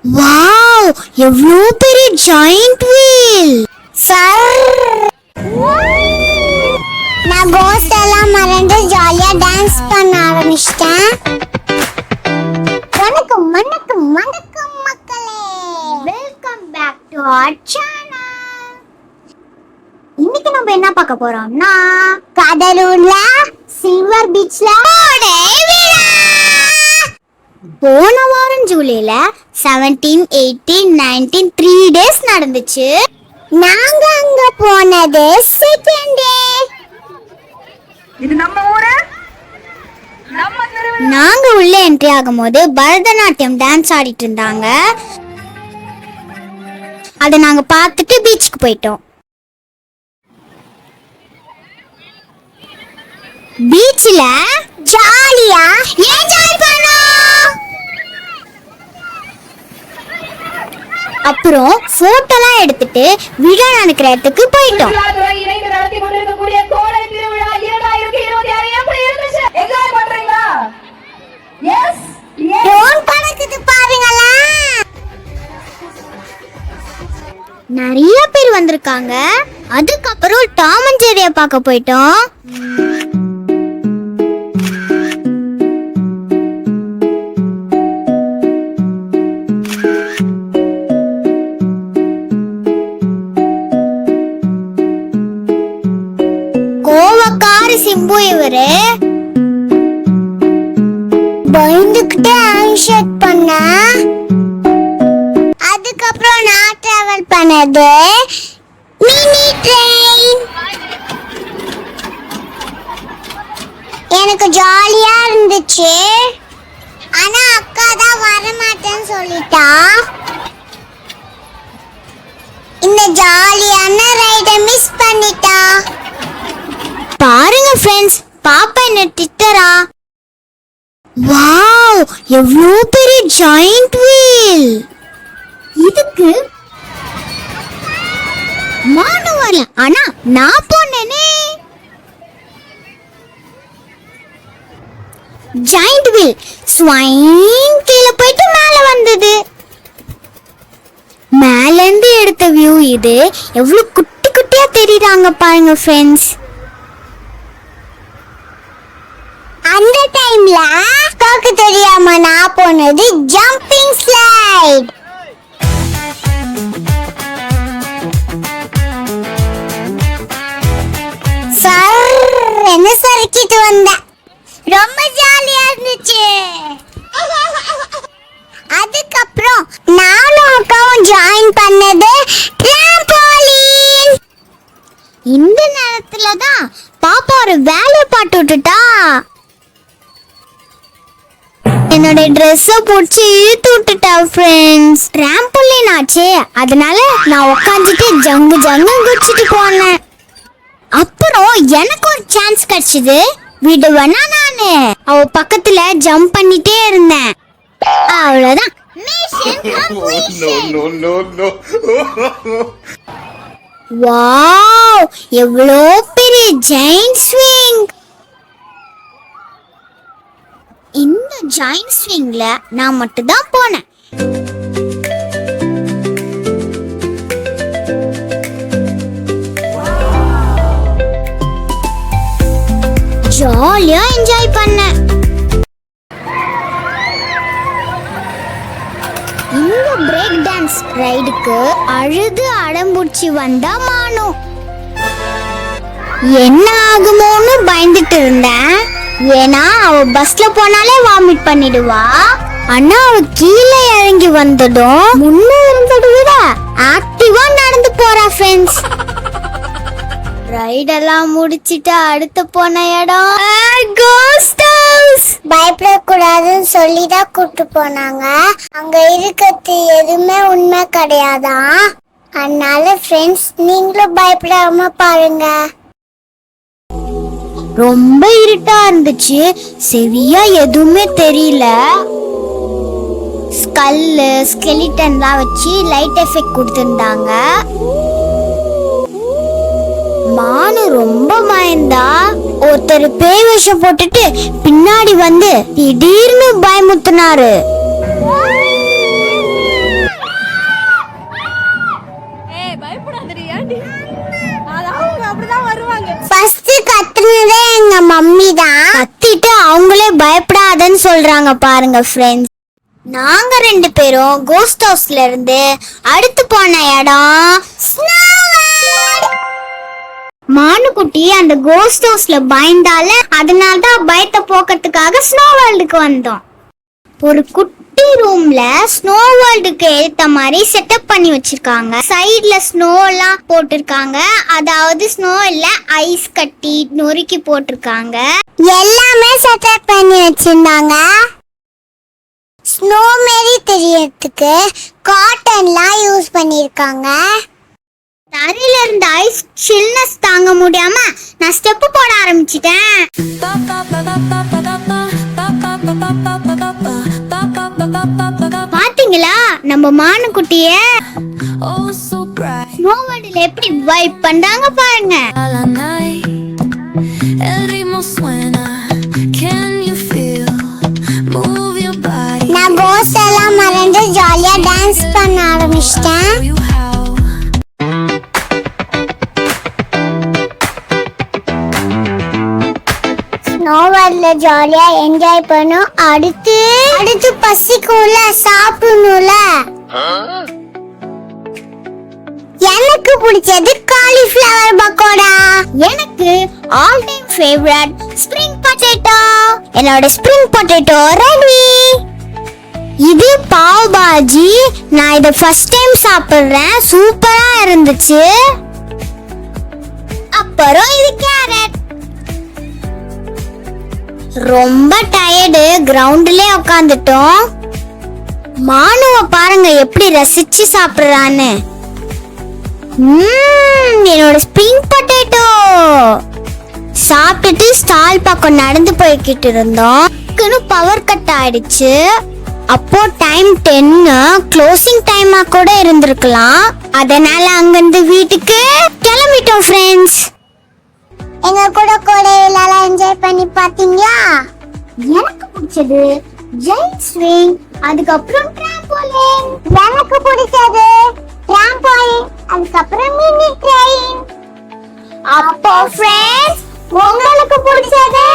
Wow, எவ்வளோ பெரிய joint wheel! நான் கோஸ்ட் எல்லாம் மறந்து ஜாலியா டான்ஸ் பண்ண ஆரம்பிச்சிட்டேன். வணக்கம் வணக்கம் வணக்கம் மக்களே, welcome back to our channel. இன்னைக்கு நம்ம என்ன பார்க்க போறோம்னா கடலூர்ல சில்வர் பீச்ல போன வாரம் ஜூலைல 17, 18, 19 3 டேஸ் நடந்துச்சு. நாங்க அங்க போனது செகண்ட் டே. இது நம்ம ஊரு. நாங்க உள்ள என்ட்ரி ஆகும்போது பரதநாட்டியம் டான்ஸ் ஆடிட்டு இருந்தாங்க. அதை நாங்க பார்த்துட்டு பீச்சுக்கு போயிட்டோம். பீச்ல ஜாலியா என்ஜாய் பண்ணோம். அப்புறம் போட்டோலாம் எடுத்துட்டு விழா நடக்கிற இடத்துக்கு போயிட்டோம். நிறைய பேர் வந்திருக்காங்க. அதுக்கப்புறம் டாம் அண்ட் ஜெர்ரியை பார்க்க போயிட்டோம். கோவக்கார சிம்பு இவரு பயந்துக்கிட்டே ஹேண்ட்ஷேக் பண்ண. அதுக்கப்புறம் நான் டிராவல் பண்ணது மினி ட்ரெயின். எனக்கு ஜாலியா இருந்துச்சு. ஆனா அக்கா தான் வரமாட்டேன்னு சொல்லிட்டா. இந்த ஜாலியான ரைட மிஸ் பண்ணிட்டா. பாருங்க ஃப்ரெண்ட்ஸ், பாப்பா என்ன திட்டறா. வாவ், எவ்வளோ பெரிய ஜாயிண்ட் வீல்! இதுக்கு மானு வரல, ஆனா நான் போனேனே. ஜாயிண்ட் வீல் ஸ்வைங் கீழே போயிட்டு மேல வந்தது. மேல இருந்து எடுத்த வியூ இது. எவ்வளவு குட்டி குட்டியா தெரியுறாங்க பாருங்க ஃப்ரெண்ட்ஸ். அந்த டைம்ல காக்கு தெரியாம நான் போனது ஜம்பிங் ஸ்லைட். என்ன சறுக்கிட்டு வந்தேன். ரொம்ப ஜாலியா இருந்துச்சு. அதுக்கப்புறம் நானும் அக்காவும் ஜாயின் பண்ணது டிராம்போலின். இந்த நேரத்துல தான் பாப்பா ஒரு வேலையை பாட்டு விட்டுட்டா. என்னோட ட்ரெஸ்ஸை பிடிச்சி இழுத்து விட்டுட்டா ஃப்ரெண்ட்ஸ். டிராம்போலின் ஆச்சே, அதனால நான் உட்காந்துட்டு ஜங்கு ஜங்கு குடிச்சிட்டு போனேன். அப்புறம் எனக்கு ஒரு சான்ஸ் கிடைச்சது. விடுவேனா நானு அவ பக்கத்துல ஜம்ப் பண்ணிட்டே இருந்தேன். அவ்வளவுதான். வாவ், எவ்வளோ பெரிய ஜெயிண்ட் ஸ்விங்! இந்த ஜெயிண்ட் ஸ்விங்ல நான் மட்டும் தான் போனேன். ஜாலியா என்ஜாய் பண்ணேன். இந்த பிரேக் டான்ஸ் ரைடுக்கு அழுது அடம்புடிச்சு வந்தா மானு. என்ன ஆகுமோன்னு பயந்துட்டு இருந்தேன். ஏன்னா அவ பஸ்ல போனாலே வாமிட் பண்ணிடுவா. ஆனா அவ கீழே இறங்கி வந்ததும் முன்ன இருந்ததை விட ஆக்டிவா நடந்து போறா ஃப்ரெண்ட்ஸ். ரைடெல்லாம் முடிச்சிட்டு அடுத்து போன இடம் கோஸ்ட் ஹவுஸ். பயப்படக்கூடாதுன்னு சொல்லி தான் கூட்டு போனாங்க. அங்க இருக்கிறது எதுவுமே உண்மை கிடையாதான். அதனால ஃப்ரெண்ட்ஸ், நீங்களும் பயப்படாம பாருங்க. ரொம்ப இருட்டா இருந்துச்சு. செவியா எதுவுமே தெரியல. ஸ்கல்லு ஸ்கெலிட்டன்லாம் வச்சு லைட் எஃபெக்ட் கொடுத்துருந்தாங்க. மானு ரொம்ப பயந்தா. ஒருத்தர் பேய் வேஷம் போட்டுட்டு பின்னாடி வந்து திடீர்னு பயமுத்துனாரு. எங்க மம்மி தான் கத்திட்டு அவங்களே பயப்படாதன்னு சொல்றாங்க பாருங்க ஃப்ரெண்ட்ஸ். நாங்க 2 பேரும் கோஸ்ட் ஹவுஸ்ல இருந்து அடுத்து போன இடம் மானுக்குட்டி அந்த கோஸ்ட் ஹவுஸ்ல பயந்தால அதனாலதான் பயத்தை போக்கிறதுக்காக ஸ்னோ வேர்ல்டுக்கு வந்தோம். ஒரு குட்டி ரூம்ல ஸ்னோ வேர்ல்டுக்கு ஏத்த மாதிரி செட்டப் பண்ணி வச்சிருக்காங்க. சைடுல ஸ்னோ எல்லாம் போட்டிருக்காங்க, அதாவது ஸ்னோ இல்ல ஐஸ் கட்டி நொறுக்கி போட்டிருக்காங்க. எல்லாமே செட்டப் பண்ணி வச்சிருந்தாங்க. ஸ்னோ மாரி தெரியறதுக்கு காட்டன்லாம் யூஸ் பண்ணிருக்காங்க. தரையில இருந்த ஐஸ் சில்னஸ் தாங்க முடியாம நான் ஸ்டெப் போட ஆரம்பிச்சிட்டேன். பாத்தீங்களா நம்ம மானுக்குட்டிய ஸ்னோ வேர்ல்டுல எப்படி வைப் பண்றாங்க பாருங்க. நான் கோஸ்ட் எல்லாம் மறந்து ஜாலியா டான்ஸ் பண்ண ஆரம்பிச்சிட்டேன். ஸ்னோ வேர்ல்ட்ல ஜாலியா என்ஜாய் பண்ணோம். அடுத்து பசிக்கும்ல, சாப்பிடணும்ல. எனக்கு பிடிச்சது காலிஃப்ளவர் பக்கோடா. எனக்கு all time favourite spring potato. என்னோட ஸ்ப்ரிங் பொட்டேட்டோ ரெடி. இது பாவ் பாஜி. நான் இத ஃபர்ஸ்ட் டைம் சாப்பிடுறேன், சூப்பரா இருந்துச்சு. அப்புறம் இது கேரட். ரொம்ப டயர்டு, கிரவுண்ட்லயே உட்காந்துட்டோம். மானுவ பாருங்க எப்படி ரசிச்சு சாப்பிடுறான்னு. என்னோட ஸ்ப்ரிங் பொட்டேட்டோ சாப்பிட்டுட்டு ஸ்டால் பக்கம் நடந்து போய்கிட்டு இருந்தோம். பவர் கட் ஆயிடுச்சு. அப்போ டைம் 10, க்ளோசிங் டைமா கூட இருந்திருக்கலாம். அதனால அங்கிருந்து வீட்டுக்கு கிளம்பிட்டோம் ஃப்ரெண்ட்ஸ். எங்க கூட கோடையில என்ஜாய் பண்ணி பாத்தீங்களா? எனக்கு பிடிச்சது ஜெயிண்ட் ஸ்விங், அதுக்கப்புறம் டிராம்போலின். எனக்கு பிடிச்சது டிராம்போலின், அதுக்கப்புறம் மினி ட்ரெயின். அப்போ ஃப்ரெண்ட்ஸ் உங்களுக்கு பிடிச்சது